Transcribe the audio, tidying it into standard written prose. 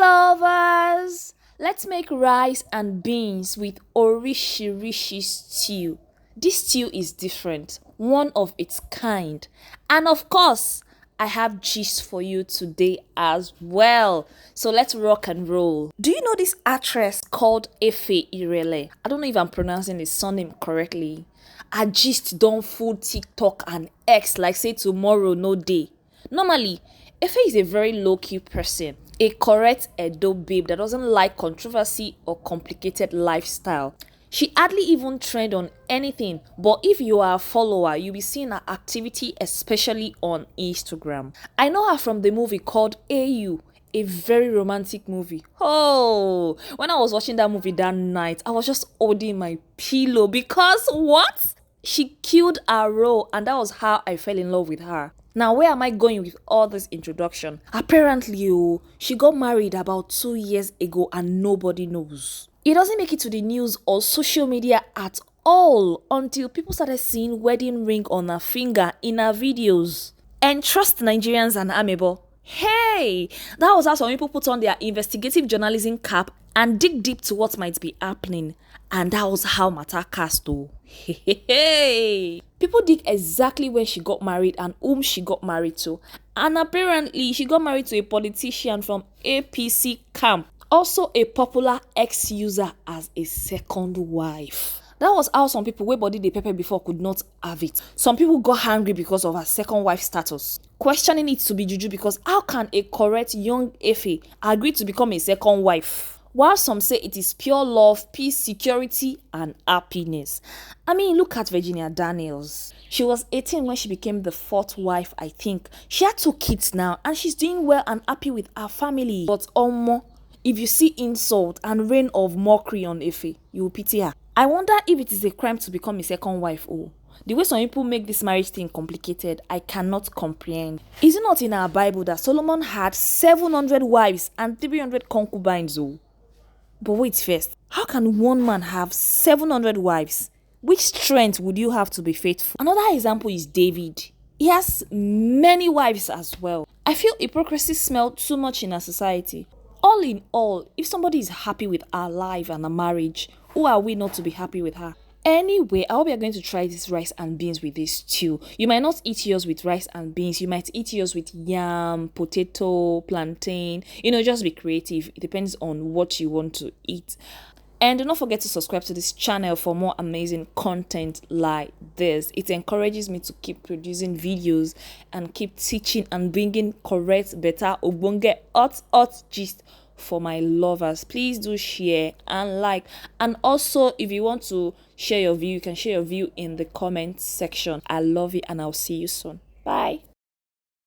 lovers! Let's make rice and beans with orishirishi stew. This stew is different, one of its kind. And of course, I have gist for you today as well. So let's rock and roll. Do you know this actress called Efe Irele? I don't know if I'm pronouncing his surname correctly. Her gist don full TikTok and X like say tomorrow no day. Normally, Efe is a very low-key person, a correct Edo babe that doesn't like controversy or complicated lifestyle. She hardly even trend on anything, but if you are a follower, you'll be seeing her activity, especially on Instagram. I know her from the movie called AU, a very romantic movie. Oh, when I was watching that movie that night, I was just holding my pillow because what? She killed her role, and that was how I fell in love with her. Now, where am I going with all this introduction? Apparently, she got married about 2 years ago and nobody knows. It doesn't make it to the news or social media at all until people started seeing wedding ring on her finger in her videos. And trust Nigerians and amebo. Hey, that was how some people put on their investigative journalism cap and dig deep to what might be happening. And that was how matter cast though. Hey. People dig exactly when she got married and whom she got married to. And apparently, she got married to a politician from APC camp. Also a popular ex-user as a second wife. That was how some people wey body dey pepper before could not have it. Some people got angry because of her second wife status, questioning it to be juju because how can a correct young Efe agree to become a second wife? While some say it is pure love, peace, security, and happiness. I mean, look at Virginia Daniels. She was 18 when she became the fourth wife, I think. She had 2 kids now, and she's doing well and happy with her family. But if you see insult and reign of mockery on Efe, you will pity her. I wonder if it is a crime to become a second wife. The way some people make this marriage thing complicated, I cannot comprehend. Is it not in our Bible that Solomon had 700 wives and 300 concubines? But wait first, how can one man have 700 wives? Which strength would you have to be faithful? Another example is David. He has many wives as well. I feel hypocrisy smells too much in our society. All in all, if somebody is happy with her life and her marriage, who are we not to be happy with her? Anyway, I hope you're going to try this rice and beans with this stew. You might not eat yours with rice and beans. You might eat yours with yam, potato, plantain. Just be creative. It depends on what you want to eat. And do not forget to subscribe to this channel for more amazing content like this. It encourages me to keep producing videos and keep teaching and bringing correct, better, ogbonge, hot gist for my lovers. Please do share and like. And also, if you want to share your view, you can share your view in the comment section. I love you and I'll see you soon. Bye.